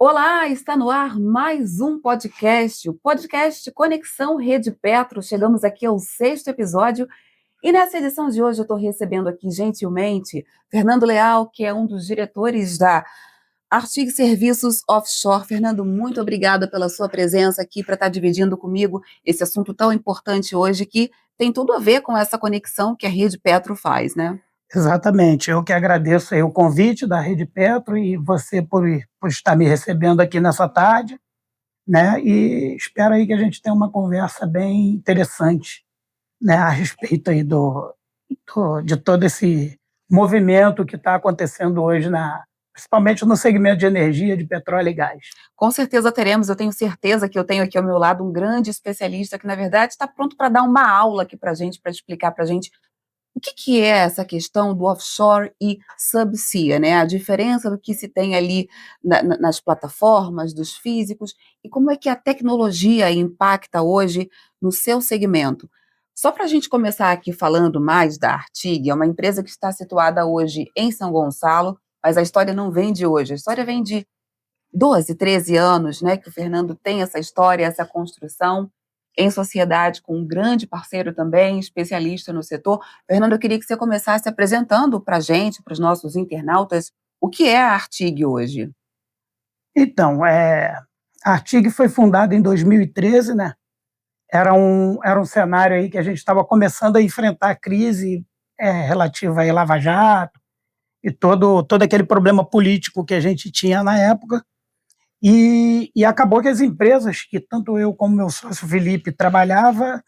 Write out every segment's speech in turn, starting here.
Olá, está no ar mais um podcast, o podcast Conexão Rede Petro. Chegamos aqui ao sexto episódio e nessa edição de hoje eu estou recebendo aqui gentilmente Fernando Leal, que é um dos diretores da Artig Serviços Offshore. Fernando, muito obrigada pela sua presença aqui para estar dividindo comigo esse assunto tão importante hoje que tem tudo a ver com essa conexão que a Rede Petro faz, né? Exatamente, eu que agradeço aí o convite da Rede Petro e você por estar me recebendo aqui nessa tarde, né? E espero aí que a gente tenha uma conversa bem interessante, né, a respeito aí de todo esse movimento que está acontecendo hoje, principalmente no segmento de energia, de petróleo e gás. Com certeza teremos, eu tenho certeza que eu tenho aqui ao meu lado um grande especialista que, na verdade, está pronto para dar uma aula aqui para a gente, para explicar para a gente o que é essa questão do offshore e subsea, né? A diferença do que se tem ali nas plataformas, dos físicos, e como é que a tecnologia impacta hoje no seu segmento. Só para a gente começar aqui falando mais da Artig, é uma empresa que está situada hoje em São Gonçalo, mas a história não vem de hoje, a história vem de 12, 13 anos, né, que o Fernando tem essa história, essa construção em sociedade com um grande parceiro também, especialista no setor. Fernando, eu queria que você começasse apresentando para a gente, para os nossos internautas, o que é a Artig hoje. Então, a Artig foi fundada em 2013, né? Era um cenário aí que a gente estava começando a enfrentar a crise relativa a Lava Jato e todo aquele problema político que a gente tinha na época. E acabou que as empresas, que tanto eu como meu sócio Felipe trabalhava,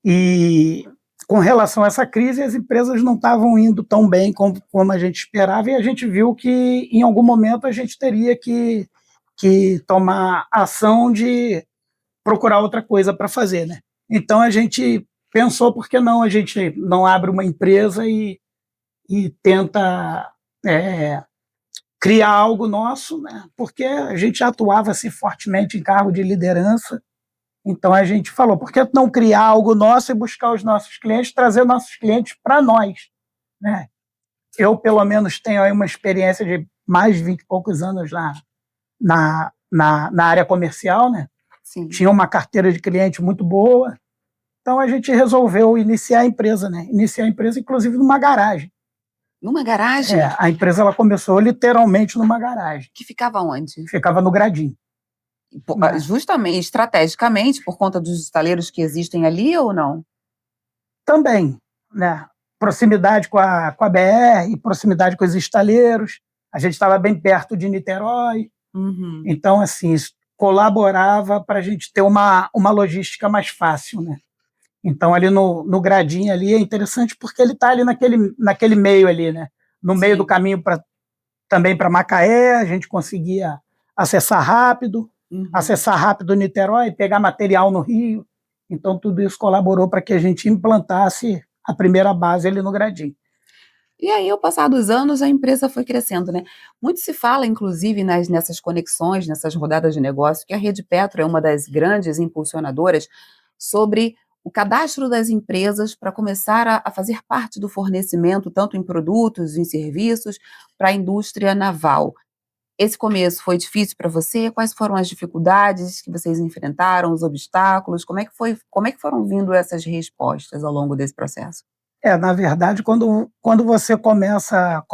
e com relação a essa crise, as empresas não estavam indo tão bem como a gente esperava, e a gente viu que em algum momento a gente teria que tomar ação de procurar outra coisa para fazer, né? Então a gente pensou, por que não a gente não abre uma empresa e tenta criar algo nosso, né? Porque a gente atuava assim, fortemente em cargo de liderança. Então a gente falou, por que não criar algo nosso e buscar os nossos clientes, trazer nossos clientes para nós, né? Eu, pelo menos, tenho aí uma experiência de mais de 20 e poucos anos na área comercial, né? Sim. Tinha uma carteira de cliente muito boa, então a gente resolveu iniciar a empresa, né? Iniciar a empresa, inclusive, numa garagem. Numa garagem? A empresa ela começou literalmente numa garagem. Que ficava onde? Ficava no Gradinho. Justamente, estrategicamente, por conta dos estaleiros que existem ali ou não? Também, né? Proximidade com a BR, proximidade com os estaleiros. A gente estava bem perto de Niterói. Uhum. Então, assim, isso colaborava para a gente ter uma logística mais fácil, né? Então, ali no Gradinho ali é interessante porque ele está ali naquele meio ali, né? No meio do caminho também para Macaé, a gente conseguia acessar rápido Niterói, pegar material no Rio. Então, tudo isso colaborou para que a gente implantasse a primeira base ali no Gradinho. E aí, ao passar dos anos, a empresa foi crescendo, né? Muito se fala, inclusive, nessas conexões, nessas rodadas de negócio, que a Rede Petro é uma das grandes impulsionadoras sobre o cadastro das empresas para começar a fazer parte do fornecimento, tanto em produtos, em serviços, para a indústria naval. Esse começo foi difícil para você? Quais foram as dificuldades que vocês enfrentaram, os obstáculos? Como é que foram vindo essas respostas ao longo desse processo? Na verdade, quando você começa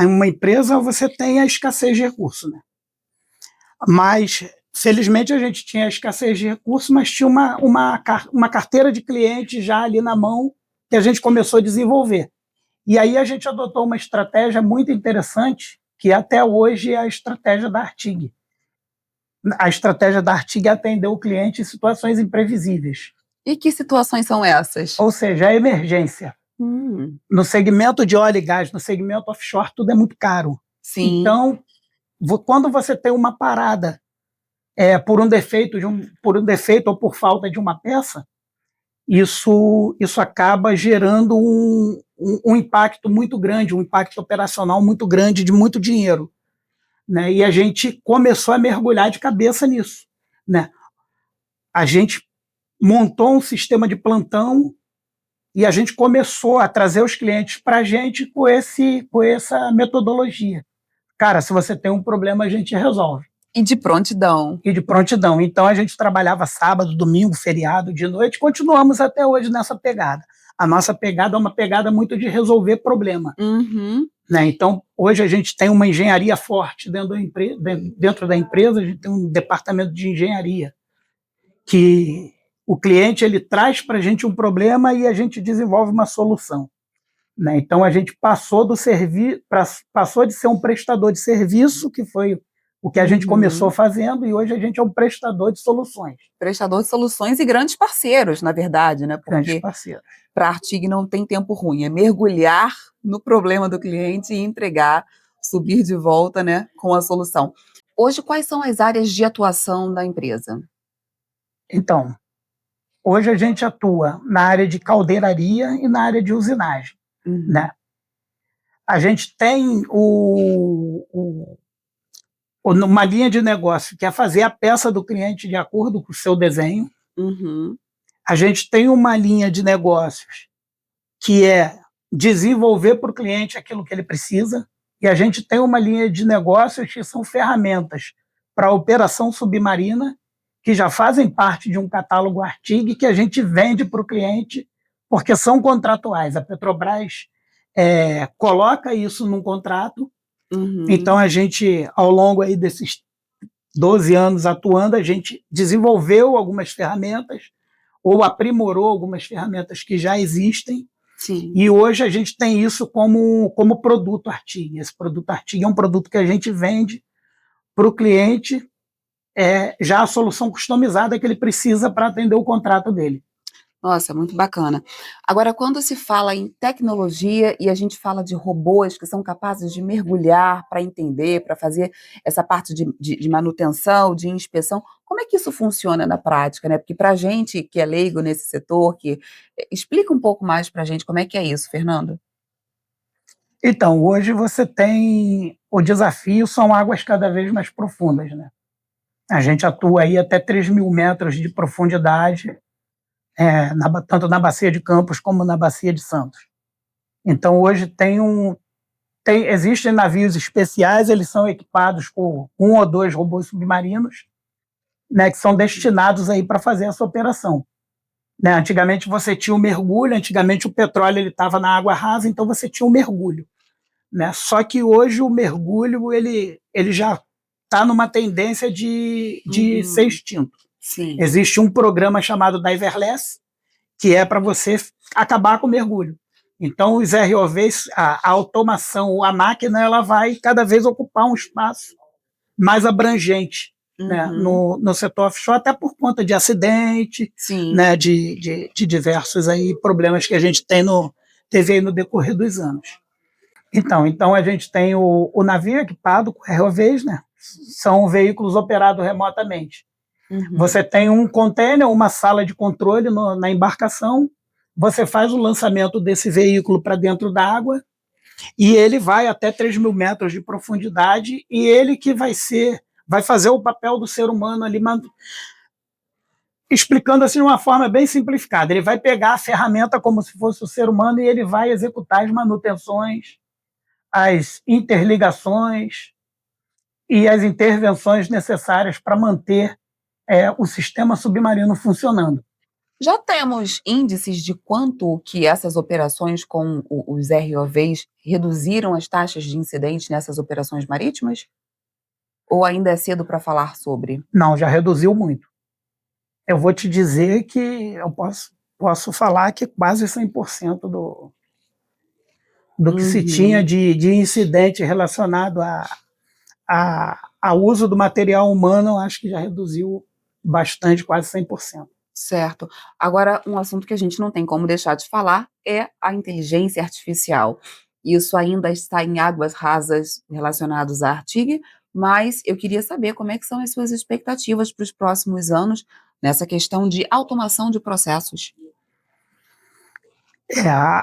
uma empresa, você tem a escassez de recursos, né? Mas, felizmente, a gente tinha a escassez de recursos, mas tinha uma carteira de clientes já ali na mão que a gente começou a desenvolver. E aí a gente adotou uma estratégia muito interessante, que até hoje é a estratégia da Artig. A estratégia da Artig é atender o cliente em situações imprevisíveis. E que situações são essas? Ou seja, a emergência. No segmento de óleo e gás, no segmento offshore, tudo é muito caro. Sim. Então, quando você tem uma parada por um defeito ou por falta de uma peça, isso acaba gerando um impacto muito grande, um impacto operacional muito grande, de muito dinheiro, né? E a gente começou a mergulhar de cabeça nisso, né? A gente montou um sistema de plantão e a gente começou a trazer os clientes para a gente com essa metodologia. Cara, se você tem um problema, a gente resolve. E de prontidão. E de prontidão. Então a gente trabalhava sábado, domingo, feriado, de noite, continuamos até hoje nessa pegada. A nossa pegada é uma pegada muito de resolver problema. Uhum. Né? Então, hoje a gente tem uma engenharia forte dentro da empresa, a gente tem um departamento de engenharia, que o cliente ele traz para a gente um problema e a gente desenvolve uma solução. Né? Então, a gente passou de ser um prestador de serviço, que foi o que a gente começou fazendo, e hoje a gente é um prestador de soluções. Prestador de soluções e grandes parceiros, na verdade, né? Grandes Porque parceiros. para a Artig não tem tempo ruim, é mergulhar no problema do cliente e entregar, subir de volta, né, com a solução. Hoje, quais são as áreas de atuação da empresa? Então, hoje a gente atua na área de caldeiraria e na área de usinagem. Né? A gente tem uma linha de negócio que é fazer a peça do cliente de acordo com o seu desenho. A gente tem uma linha de negócios que é desenvolver para o cliente aquilo que ele precisa, e a gente tem uma linha de negócios que são ferramentas para a operação submarina, que já fazem parte de um catálogo Artig que a gente vende para o cliente, porque são contratuais. A Petrobras coloca isso num contrato. Então a gente, ao longo aí desses 12 anos atuando, a gente desenvolveu algumas ferramentas ou aprimorou algumas ferramentas que já existem. Sim. E hoje a gente tem isso como produto Artig. Esse produto Artig é um produto que a gente vende para o cliente já a solução customizada que ele precisa para atender o contrato dele. Nossa, muito bacana. Agora, quando se fala em tecnologia e a gente fala de robôs que são capazes de mergulhar para entender, para fazer essa parte de manutenção, de inspeção, como é que isso funciona na prática, né? Porque para a gente que é leigo nesse setor, explica um pouco mais para a gente como é que é isso, Fernando. Então, hoje você tem o desafio, são águas cada vez mais profundas, né? A gente atua aí até 3.000 metros de profundidade, tanto na Bacia de Campos como na Bacia de Santos. Então, hoje existem navios especiais, eles são equipados com 1 ou 2 robôs submarinos, né, que são destinados aí para fazer essa operação. Né, antigamente você tinha o mergulho, antigamente o petróleo estava na água rasa, então você tinha o mergulho. Né? Só que hoje o mergulho ele já está numa tendência de ser extinto. Sim. Existe um programa chamado Diverless, que é para você acabar com o mergulho. Então, os ROVs, a automação, a máquina, ela vai cada vez ocupar um espaço mais abrangente, né, no setor offshore, até por conta de acidente, né, de diversos aí problemas que a gente teve aí no decorrer dos anos. Então a gente tem o navio equipado com ROVs, né, são veículos operados remotamente. Você tem um container, uma sala de controle na embarcação, você faz o lançamento desse veículo para dentro da água e ele vai até 3.000 metros de profundidade e ele que vai fazer o papel do ser humano ali, explicando assim de uma forma bem simplificada. Ele vai pegar a ferramenta como se fosse o ser humano e ele vai executar as manutenções, as interligações e as intervenções necessárias para manter o sistema submarino funcionando. Já temos índices de quanto que essas operações com os ROVs reduziram as taxas de incidentes nessas operações marítimas? Ou ainda é cedo para falar sobre? Não, já reduziu muito. Eu vou te dizer que eu posso falar que quase 100% do que se tinha de incidente relacionado ao uso do material humano, eu acho que já reduziu bastante, quase 100%. Certo. Agora, um assunto que a gente não tem como deixar de falar é a inteligência artificial. Isso ainda está em águas rasas relacionados à Artig, mas eu queria saber como é que são as suas expectativas para os próximos anos nessa questão de automação de processos.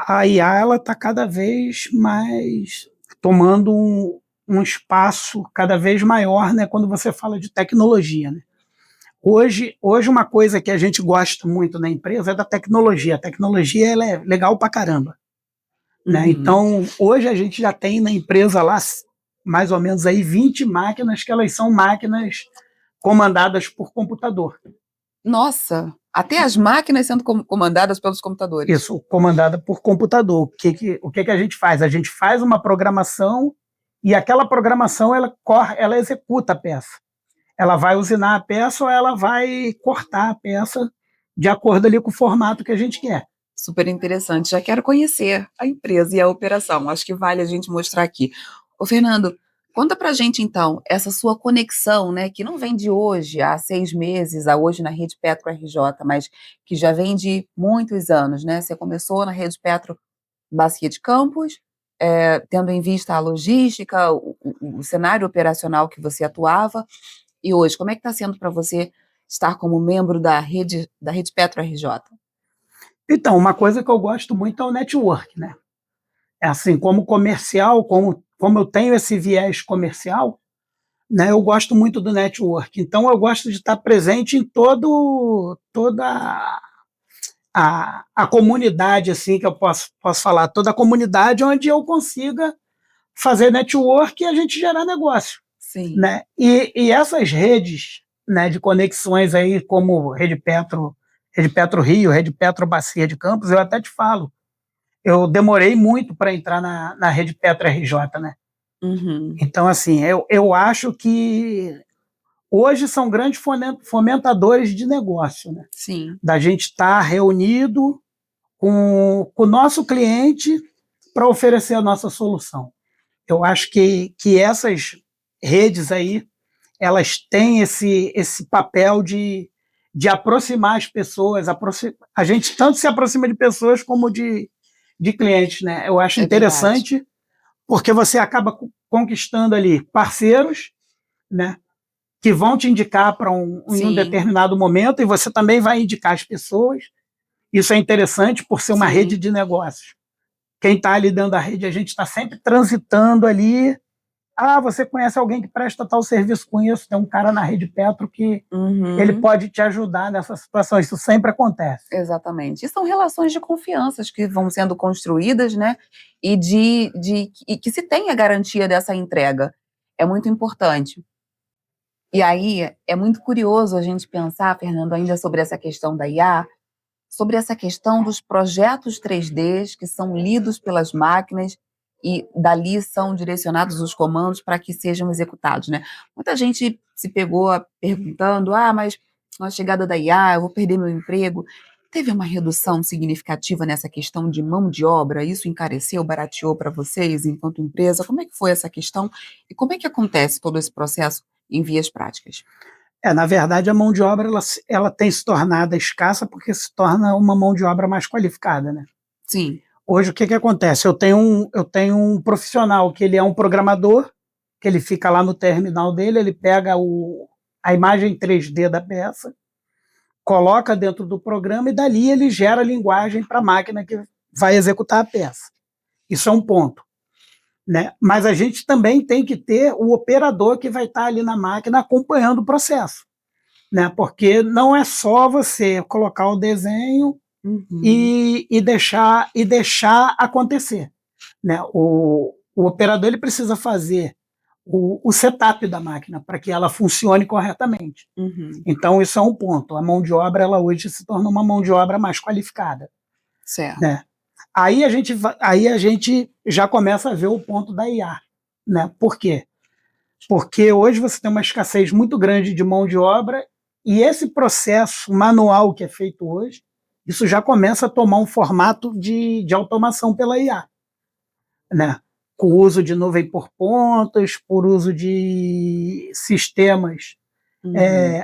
A IA ela está cada vez mais tomando um espaço cada vez maior, né, quando você fala de tecnologia. Né? Hoje uma coisa que a gente gosta muito na empresa é da tecnologia. A tecnologia ela é legal pra caramba. Né? Então, hoje a gente já tem na empresa lá mais ou menos aí 20 máquinas que elas são máquinas comandadas por computador. Nossa, até as máquinas sendo comandadas pelos computadores. Isso, comandada por computador. O que a gente faz? A gente faz uma programação e aquela programação ela executa a peça. Ela vai usinar a peça ou ela vai cortar a peça de acordo ali com o formato que a gente quer. Super interessante. Já quero conhecer a empresa e a operação. Acho que vale a gente mostrar aqui. Ô, Fernando, conta pra gente então essa sua conexão, né, que não vem de hoje, há 6 meses, a hoje na Rede Petro RJ, mas que já vem de muitos anos, né? Você começou na Rede Petro Bacia de Campos, tendo em vista a logística, o cenário operacional que você atuava, e hoje, como é que está sendo para você estar como membro da Rede Petro RJ? Então, uma coisa que eu gosto muito é o network, né? É assim, como comercial, como eu tenho esse viés comercial, né, eu gosto muito do network. Então, eu gosto de estar presente em toda a comunidade, assim, que eu posso falar, toda a comunidade onde eu consiga fazer network e a gente gerar negócio, Sim. né? E essas redes, né, de conexões aí, como Rede Petro Rio, Rede Petro Bacia de Campos, eu até te falo, eu demorei muito para entrar na Rede Petro RJ, né? Uhum. Então, assim, eu acho que hoje são grandes fomentadores de negócio, né? Sim. Da gente estar reunido com o nosso cliente para oferecer a nossa solução. Eu acho que essas redes aí, elas têm esse papel de aproximar as pessoas, a gente tanto se aproxima de pessoas como de clientes, né? Eu acho É verdade. interessante porque você acaba conquistando ali parceiros, né, que vão te indicar em um Sim, determinado momento e você também vai indicar as pessoas. Isso é interessante por ser uma rede sim. de negócios. Quem está ali dentro da rede, a gente está sempre transitando ali. Ah, você conhece alguém que presta tal serviço? Conheço, tem um cara na Rede Petro que ele Uhum. pode te ajudar nessa situação. Isso sempre acontece. Exatamente. E são relações de confianças que vão sendo construídas, né, e que se tem a garantia dessa entrega. É muito importante. E aí, é muito curioso a gente pensar, Fernando, ainda sobre essa questão da IA, sobre essa questão dos projetos 3Ds que são lidos pelas máquinas e dali são direcionados os comandos para que sejam executados, né. Muita gente se pegou perguntando: "Ah, mas com a chegada da IA eu vou perder meu emprego". Teve uma redução significativa nessa questão de mão de obra? Isso encareceu, barateou para vocês enquanto empresa? Como é que foi essa questão e como é que acontece todo esse processo em vias práticas? Na verdade, a mão de obra ela tem se tornado escassa porque se torna uma mão de obra mais qualificada, né? Sim. Hoje, o que acontece? Eu tenho um profissional que ele é um programador, que ele fica lá no terminal dele, ele pega a imagem 3D da peça, coloca dentro do programa e dali ele gera a linguagem para a máquina que vai executar a peça. Isso é um ponto, né? Mas a gente também tem que ter o operador que vai estar ali na máquina acompanhando o processo, né? Porque não é só você colocar o desenho Uhum. e deixar acontecer, né? O operador ele precisa fazer o setup da máquina para que ela funcione corretamente. Uhum. Então, isso é um ponto. A mão de obra, ela hoje se torna uma mão de obra mais qualificada, Certo. né? Aí a gente já começa a ver o ponto da IA, né? Por quê? Porque hoje você tem uma escassez muito grande de mão de obra e esse processo manual que é feito hoje, isso já começa a tomar um formato de automação pela IA, né? Com o uso de nuvem por pontas, por uso de sistemas Uhum.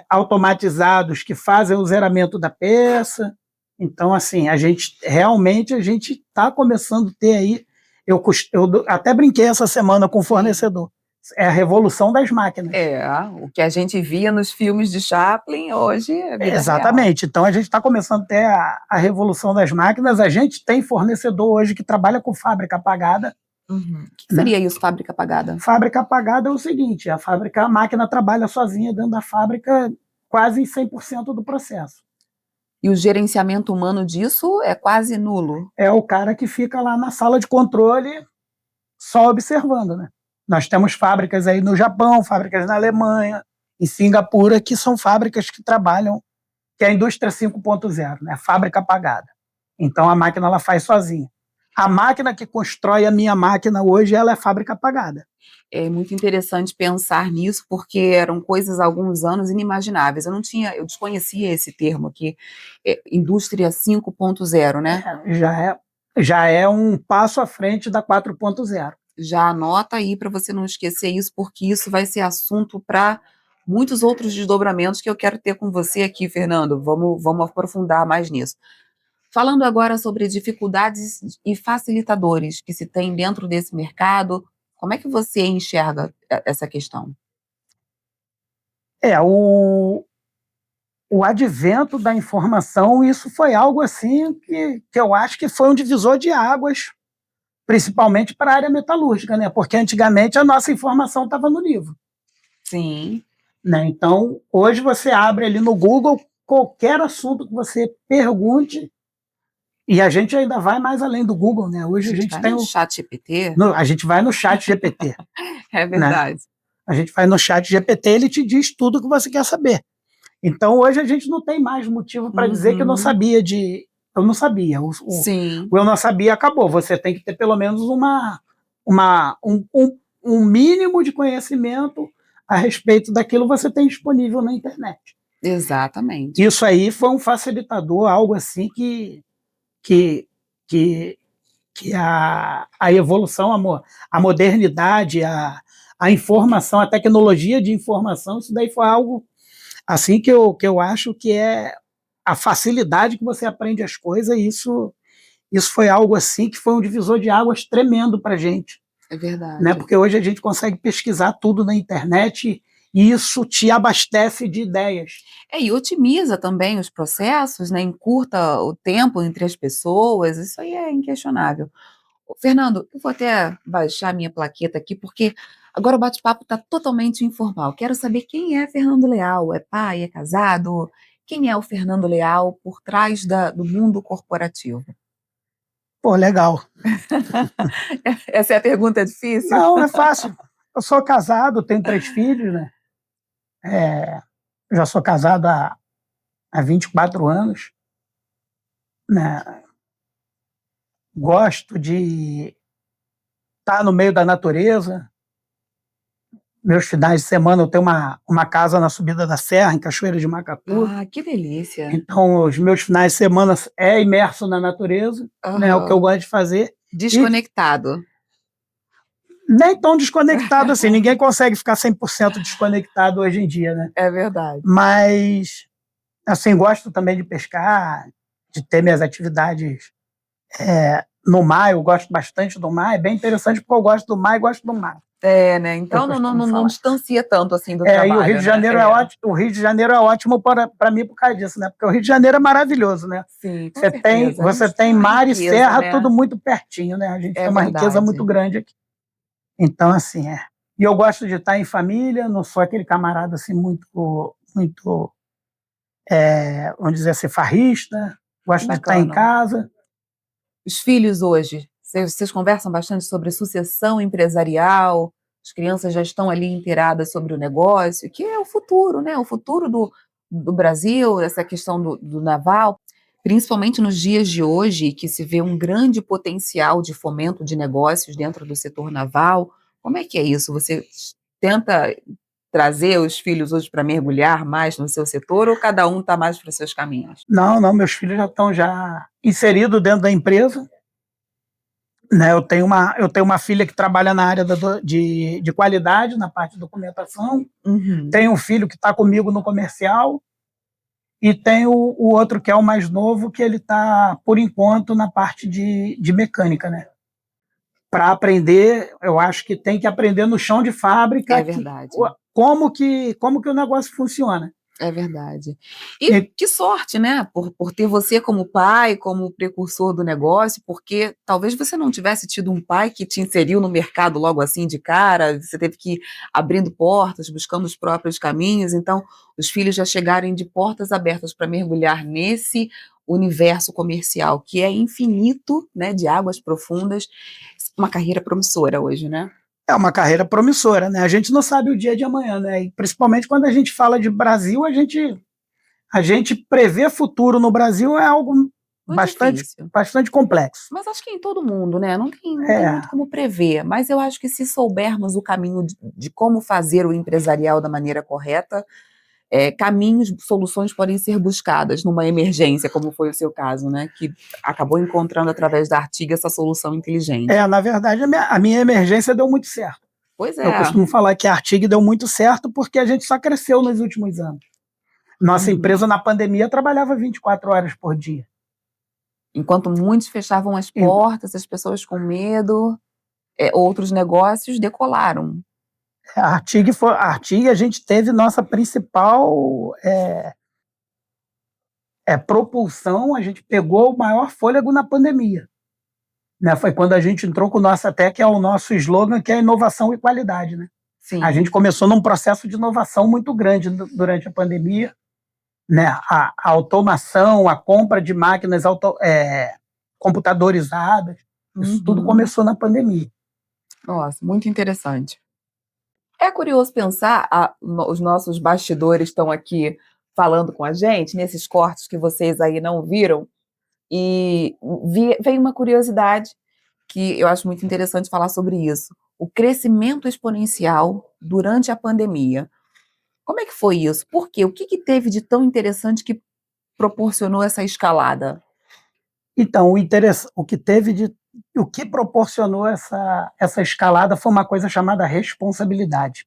automatizados que fazem o zeramento da peça. Então, assim, a gente está começando a ter aí. Eu até brinquei essa semana com o Sim. fornecedor. É a revolução das máquinas. É, o que a gente via nos filmes de Chaplin, hoje é vida real. Exatamente. Então a gente está começando a ter a revolução das máquinas. A gente tem fornecedor hoje que trabalha com fábrica apagada, Uhum. O que né? seria isso, fábrica apagada? Fábrica apagada é o seguinte: a máquina trabalha sozinha dentro da fábrica quase em 100% do processo. E o gerenciamento humano disso é quase nulo? É o cara que fica lá na sala de controle só observando, né? Nós temos fábricas aí no Japão, fábricas na Alemanha, em Singapura, que são fábricas que trabalham, que é a indústria 5.0, né? Fábrica apagada. Então a máquina ela faz sozinha. A máquina que constrói a minha máquina hoje, ela é fábrica apagada. É muito interessante pensar nisso, porque eram coisas há alguns anos inimagináveis. Eu desconhecia esse termo aqui, indústria 5.0, né? Já é um passo à frente da 4.0. Já anota aí para você não esquecer isso, porque isso vai ser assunto para muitos outros desdobramentos que eu quero ter com você aqui, Fernando. Vamos aprofundar mais nisso. Falando agora sobre dificuldades e facilitadores que se tem dentro desse mercado, como é que você enxerga essa questão? O advento da informação, isso foi algo assim que eu acho que foi um divisor de águas, principalmente para a área metalúrgica, né? Porque antigamente a nossa informação estava no livro. Sim. Né? Então, hoje você abre ali no Google qualquer assunto que você pergunte, e a gente ainda vai mais além do Google, né? Hoje a gente vai tem no chat GPT? a gente vai no chat GPT. É verdade. Né? A gente vai no chat GPT, ele te diz tudo o que você quer saber. Então, hoje a gente não tem mais motivo para dizer que eu não sabia eu não sabia. Sim. O eu não sabia acabou. Você tem que ter pelo menos um mínimo de conhecimento a respeito daquilo que você tem disponível na internet. Exatamente. Isso aí foi um facilitador, algo assim que a evolução, a modernidade, a informação, a tecnologia de informação, isso daí foi algo assim que eu acho que é a facilidade que você aprende as coisas, e isso foi algo assim que foi um divisor de águas tremendo para a gente. É verdade. Né? Porque hoje a gente consegue pesquisar tudo na internet e isso te abastece de ideias. E otimiza também os processos, né? Encurta o tempo entre as pessoas, isso aí é inquestionável. Fernando, eu vou até baixar minha plaqueta aqui, porque agora o bate-papo está totalmente informal. Quero saber quem é Fernando Leal. É pai, é casado? Quem é o Fernando Leal por trás do mundo corporativo? Pô, legal. Essa é a pergunta difícil? Não, é fácil. Eu sou casado, tenho 3 filhos, né? Já sou casado há 24 anos. Né? Gosto de estar no meio da natureza. Meus finais de semana eu tenho uma casa na subida da serra, em Cachoeira de Macatu. Ah, que delícia. Então, os meus finais de semana é imerso na natureza, né? É o que eu gosto de fazer. Desconectado. Nem tão desconectado assim, ninguém consegue ficar 100% desconectado hoje em dia, né? É verdade. Mas, assim, gosto também de pescar, de ter minhas atividades no mar, eu gosto bastante do mar, é bem interessante porque eu gosto do mar e gosto do mar. Né? Então não distancia tanto assim do trabalho. E o Rio de Janeiro é ótimo. O Rio de Janeiro é ótimo para mim por causa disso, né? Porque o Rio de Janeiro é maravilhoso, né? Sim, você tem mar e serra, né? Tudo muito pertinho, né? A gente tem uma riqueza muito grande aqui. Então, assim, E eu gosto de estar em família, não sou aquele camarada assim muito vamos dizer assim, farrista. Gosto de estar em casa. Os filhos hoje, vocês conversam bastante sobre sucessão empresarial, as crianças já estão ali inteiradas sobre o negócio, que é o futuro, né? O futuro do Brasil, essa questão do naval, principalmente nos dias de hoje, que se vê um grande potencial de fomento de negócios dentro do setor naval. Como é que é isso? Você tenta trazer os filhos hoje para mergulhar mais no seu setor ou cada um está mais para os seus caminhos? Não, meus filhos já estão inseridos dentro da empresa. Né, eu tenho uma filha que trabalha na área de qualidade, na parte de documentação. Tenho um filho que está comigo no comercial. E tenho o outro que é o mais novo, que ele está, por enquanto, na parte de mecânica. Né? Para aprender, eu acho que tem que aprender no chão de fábrica. É verdade. Como que o negócio funciona. É verdade. E que sorte, né? Por ter você como pai, como precursor do negócio, porque talvez você não tivesse tido um pai que te inseriu no mercado logo assim de cara, você teve que ir abrindo portas, buscando os próprios caminhos, então os filhos já chegarem de portas abertas para mergulhar nesse universo comercial, que é infinito, né, de águas profundas, uma carreira promissora hoje, né? É uma carreira promissora, né? A gente não sabe o dia de amanhã, né? E principalmente quando a gente fala de Brasil, a gente prever futuro no Brasil é algo Muito bastante, difícil. bastante complexo. Mas acho que em todo mundo, né, não tem É, muito como prever, mas eu acho que se soubermos o caminho de como fazer o empresarial da maneira correta, caminhos, soluções podem ser buscadas numa emergência, como foi o seu caso, né, que acabou encontrando através da Artiga essa solução inteligente. na verdade, a minha emergência deu muito certo. Pois Eu é. costumo falar que a Artiga deu muito certo porque a gente só cresceu nos últimos anos. Nossa Uhum. empresa na pandemia trabalhava 24 horas por dia. Enquanto muitos fechavam as E portas, as pessoas com medo, outros negócios decolaram. a gente teve nossa principal propulsão, a gente pegou o maior fôlego na pandemia. Né? Foi quando a gente entrou com o nosso, até que é o nosso slogan, que é inovação e qualidade. Né? A Sim. gente começou num processo de inovação muito grande durante a pandemia, né? A automação, a compra de máquinas computadorizadas, isso tudo Uhum. começou na pandemia. Nossa, muito interessante. É curioso pensar, os nossos bastidores estão aqui falando com a gente, nesses cortes que vocês aí não viram, e veio uma curiosidade que eu acho muito interessante falar sobre isso. O crescimento exponencial durante a pandemia. Como é que foi isso? Por quê? O que que teve de tão interessante que proporcionou essa escalada? Então, o que proporcionou essa escalada foi uma coisa chamada responsabilidade.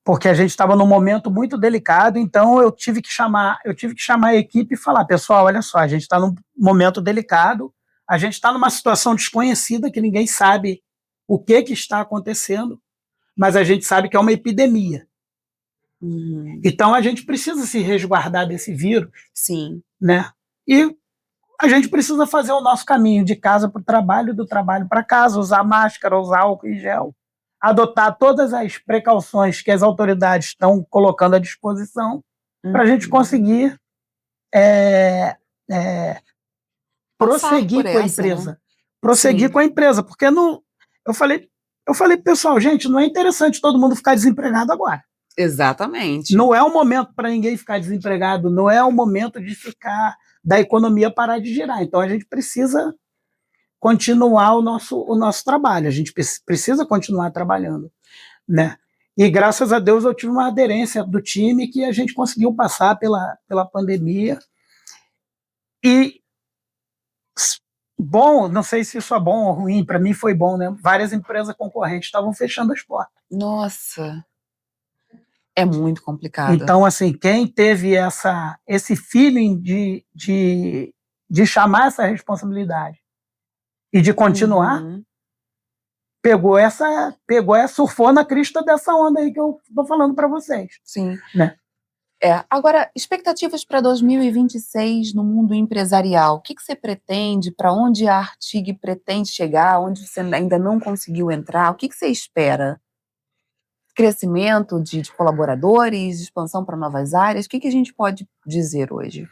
Porque a gente estava num momento muito delicado, então eu tive que chamar a equipe e falar, pessoal, olha só, a gente está num momento delicado, a gente está numa situação desconhecida que ninguém sabe o que está acontecendo, mas a gente sabe que é uma epidemia. Então a gente precisa se resguardar desse vírus, Sim. né? E a gente precisa fazer o nosso caminho de casa para o trabalho, do trabalho para casa, usar máscara, usar álcool em gel, adotar todas as precauções que as autoridades estão colocando à disposição para a gente Uhum. conseguir é, é, Passar por prosseguir com a essa, né? empresa. Prosseguir Sim, com a empresa, porque não, eu falei, pessoal, gente, não é interessante todo mundo ficar desempregado agora. exatamente. Não é o momento para ninguém ficar desempregado, não é o momento de ficar da economia parar de girar. Então a gente precisa continuar o nosso trabalho, a gente precisa continuar trabalhando, né? E graças a Deus eu tive uma aderência do time que a gente conseguiu passar pela pandemia. E bom, não sei se isso é bom ou ruim, para mim foi bom, né? Várias empresas concorrentes estavam fechando as portas. Nossa, é muito complicado. Então, assim, quem teve esse feeling de chamar essa responsabilidade e de continuar, Uhum, surfou na crista dessa onda aí que eu estou falando para vocês, sim. né? Agora, expectativas para 2026 no mundo empresarial. O que que você pretende? Para onde a Artig pretende chegar? Onde você ainda não conseguiu entrar? O que que você espera? Crescimento de colaboradores, expansão para novas áreas? O que que a gente pode dizer hoje?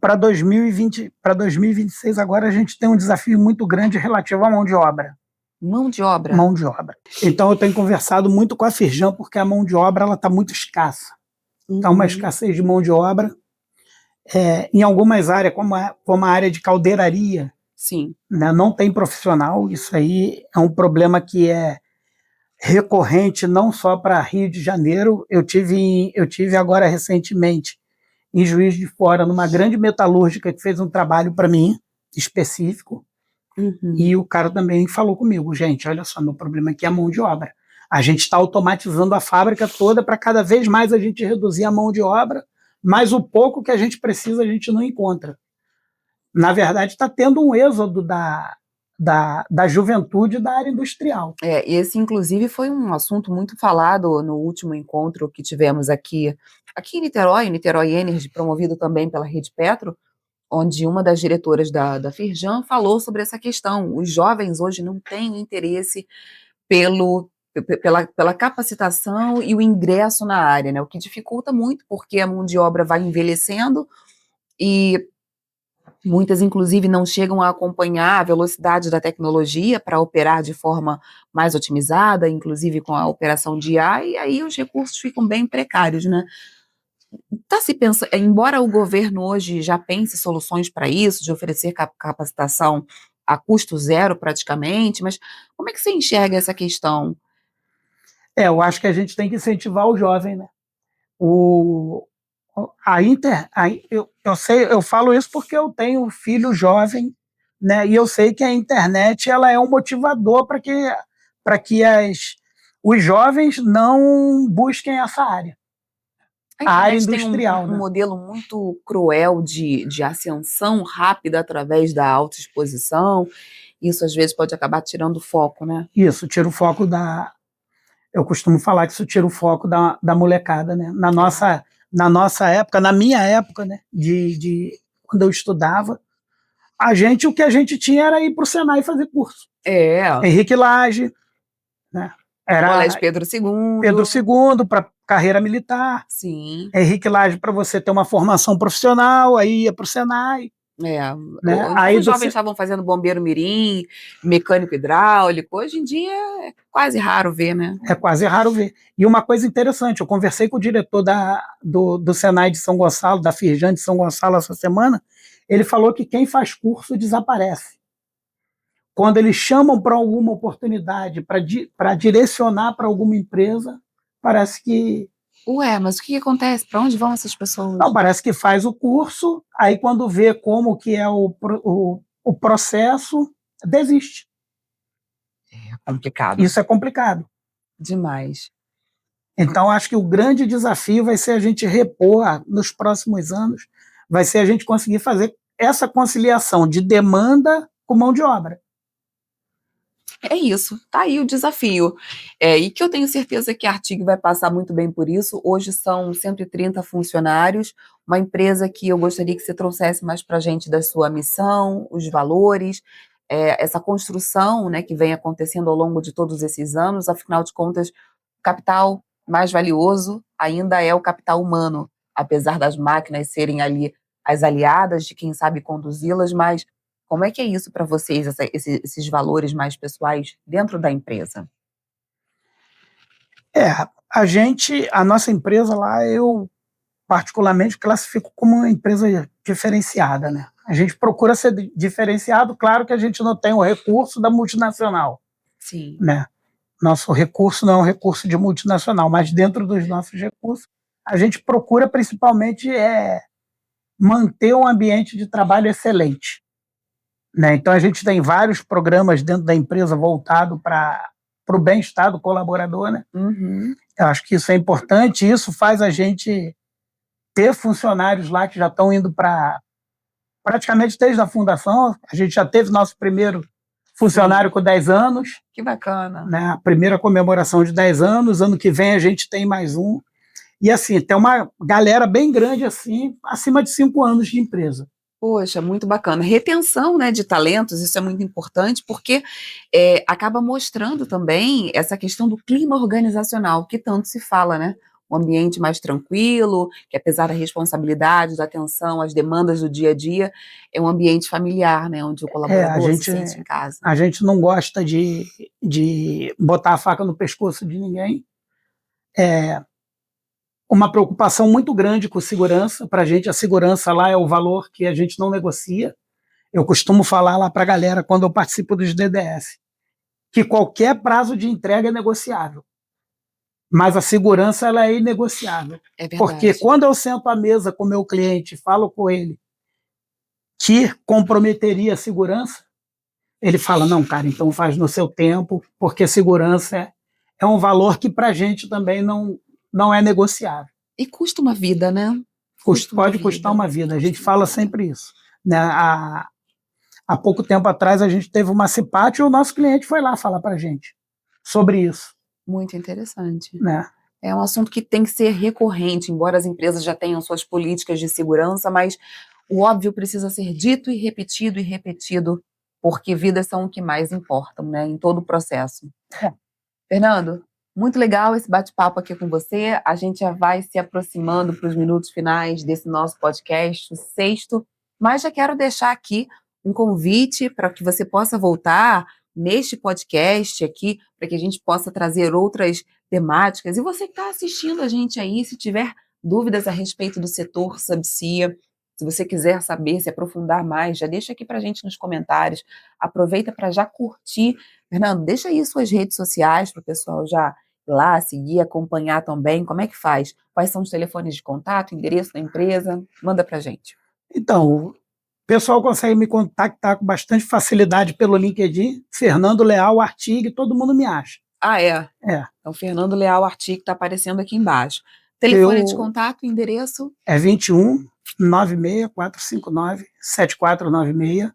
Para 2026 agora a gente tem um desafio muito grande relativo à mão de obra. Mão de obra? Mão de obra. Então eu tenho conversado muito com a Firjan porque a mão de obra ela está muito escassa. Está uma Uhum, escassez de mão de obra. Em algumas áreas, como a área de caldeiraria, sim. né, não tem profissional. Isso aí é um problema que é recorrente não só para Rio de Janeiro. Eu tive agora recentemente em Juiz de Fora, numa grande metalúrgica que fez um trabalho para mim específico. Uhum. E o cara também falou comigo, gente, olha só, meu problema aqui é a mão de obra. A gente está automatizando a fábrica toda para cada vez mais a gente reduzir a mão de obra, mas o pouco que a gente precisa a gente não encontra. Na verdade, está tendo um êxodo da juventude da área industrial. Esse inclusive foi um assunto muito falado no último encontro que tivemos aqui em Niterói Energy, promovido também pela Rede Petro, onde uma das diretoras da Firjan falou sobre essa questão. Os jovens hoje não têm interesse pela capacitação e o ingresso na área, né? O que dificulta muito, porque a mão de obra vai envelhecendo e Muitas, inclusive, não chegam a acompanhar a velocidade da tecnologia para operar de forma mais otimizada, inclusive com a operação de IA, e aí os recursos ficam bem precários, né? Tá se pensa embora o governo hoje já pense soluções para isso, de oferecer capacitação a custo zero praticamente, mas como é que você enxerga essa questão? Eu acho que a gente tem que incentivar o jovem, né? O, a inter, a, eu sei, eu falo isso porque eu tenho um filho jovem, né? E eu sei que a internet ela é um motivador para que os jovens não busquem essa área, A a área internet tem industrial, um né? modelo muito cruel de ascensão rápida através da autoexposição, isso às vezes pode acabar tirando o foco, né? Isso tira o foco da. Eu costumo falar que isso tira o foco da molecada, né? É. Na nossa época, na minha época, né? Quando eu estudava, o que a gente tinha era ir para o Senai fazer curso. É, Henrique Lage, né? Colégio Era Pedro Pedro II, II para carreira militar, sim. Henrique Lage para você ter uma formação profissional, aí ia para o Senai, É, né? então Aí os jovens estavam fazendo bombeiro mirim, mecânico hidráulico, hoje em dia é quase raro ver, né? é quase raro ver. E uma coisa interessante, eu conversei com o diretor do Senai de São Gonçalo, da Firjan de São Gonçalo essa semana, ele falou que quem faz curso desaparece. Quando eles chamam para alguma oportunidade, para direcionar para alguma empresa, parece que Ué, mas o que que acontece? Para onde vão essas pessoas? não, parece que faz o curso, aí quando vê como que é o processo, desiste. É complicado Isso é complicado. demais. Então, acho que o grande desafio vai ser a gente repor nos próximos anos, vai ser a gente conseguir fazer essa conciliação de demanda com mão de obra. É isso, tá aí o desafio. E que eu tenho certeza que a Artigo vai passar muito bem por isso. Hoje são 130 funcionários, uma empresa que eu gostaria que você trouxesse mais para a gente da sua missão, os valores, essa construção, né, que vem acontecendo ao longo de todos esses anos. Afinal de contas, o capital mais valioso ainda é o capital humano, apesar das máquinas serem ali as aliadas de quem sabe conduzi-las, mas como é que é isso para vocês, esses valores mais pessoais dentro da empresa? É, a nossa empresa lá, eu particularmente classifico como uma empresa diferenciada, né? A gente procura ser diferenciado, claro que a gente não tem o recurso da multinacional, Sim. né? Nosso recurso não é um recurso de multinacional, mas dentro dos nossos recursos, a gente procura principalmente manter um ambiente de trabalho excelente, né? Então a gente tem vários programas dentro da empresa voltado para o bem-estar do colaborador, né? Uhum. Eu acho que isso é importante, e isso faz a gente ter funcionários lá que já estão indo para praticamente desde a fundação. A gente já teve nosso primeiro funcionário Sim, com 10 anos, que bacana. né? A primeira comemoração de 10 anos, ano que vem a gente tem mais um. E assim, tem uma galera bem grande assim, acima de 5 anos de empresa. Poxa, muito bacana. Retenção, né, de talentos, isso é muito importante, porque acaba mostrando também essa questão do clima organizacional, que tanto se fala, né? Um ambiente mais tranquilo, que apesar da responsabilidade, da atenção, as demandas do dia a dia, é um ambiente familiar, né? Onde o É, colaborador se sente em casa. a gente não gosta de botar a faca no pescoço de ninguém. Uma preocupação muito grande com segurança. Para a gente, a segurança lá é o valor que a gente não negocia. Eu costumo falar lá para a galera, quando eu participo dos DDS, que qualquer prazo de entrega é negociável, mas a segurança ela é inegociável. É Porque verdade. quando eu sento à mesa com o meu cliente e falo com ele que comprometeria a segurança, ele fala, não, cara, então faz no seu tempo, porque segurança é um valor que para a gente também não é negociável. E custa uma vida, né? Custa uma Pode custar vida. uma vida, a gente Custa uma fala vida. sempre isso. Né? Há pouco tempo atrás a gente teve uma CIPAT e o nosso cliente foi lá falar para a gente sobre isso. Muito interessante. Né? É um assunto que tem que ser recorrente, embora as empresas já tenham suas políticas de segurança, mas o óbvio precisa ser dito e repetido, porque vidas são o que mais importam, né, em todo o processo. É. Fernando, muito legal esse bate-papo aqui com você. A gente já vai se aproximando para os minutos finais desse nosso podcast, o sexto. Mas já quero deixar aqui um convite para que você possa voltar neste podcast aqui, para que a gente possa trazer outras temáticas. E você que está assistindo a gente aí, se tiver dúvidas a respeito do setor Subsia, se você quiser saber, se aprofundar mais, já deixa aqui para a gente nos comentários. Aproveita para já curtir. Fernando, deixa aí suas redes sociais para o pessoal já ir lá, seguir, acompanhar também. Como é que faz? Quais são os telefones de contato, endereço da empresa? Manda para a gente. Então, o pessoal consegue me contactar com bastante facilidade pelo LinkedIn, Fernando Leal Artigue, todo mundo me acha. Ah, é? É. Então, Fernando Leal Artigo está aparecendo aqui embaixo. Telefone de contato, endereço? É 21 96 459 7496.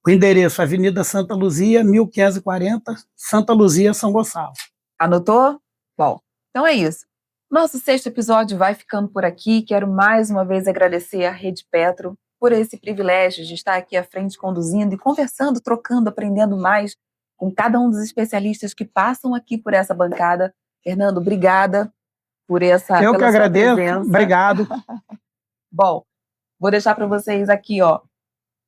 O endereço, Avenida Santa Luzia, 1540, Santa Luzia, São Gonçalo. Anotou? Bom, então é isso. Nosso 6º episódio vai ficando por aqui. Quero mais uma vez agradecer à Rede Petro por esse privilégio de estar aqui à frente conduzindo e conversando, trocando, aprendendo mais com cada um dos especialistas que passam aqui por essa bancada. Fernando, obrigada por essa Eu que pela sua agradeço, presença. obrigado. Bom, vou deixar para vocês aqui, ó.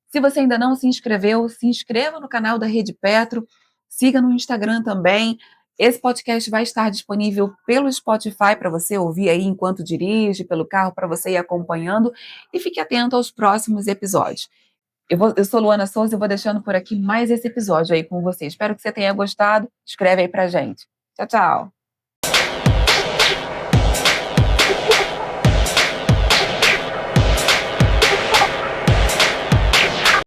Se você ainda não se inscreveu, se inscreva no canal da Rede Petro, siga no Instagram também. Esse podcast vai estar disponível pelo Spotify para você ouvir aí enquanto dirige, pelo carro para você ir acompanhando, e fique atento aos próximos episódios. Eu sou Luana Souza e vou deixando por aqui mais esse episódio aí com você. Espero que você tenha gostado. Escreve aí pra gente. Tchau, tchau.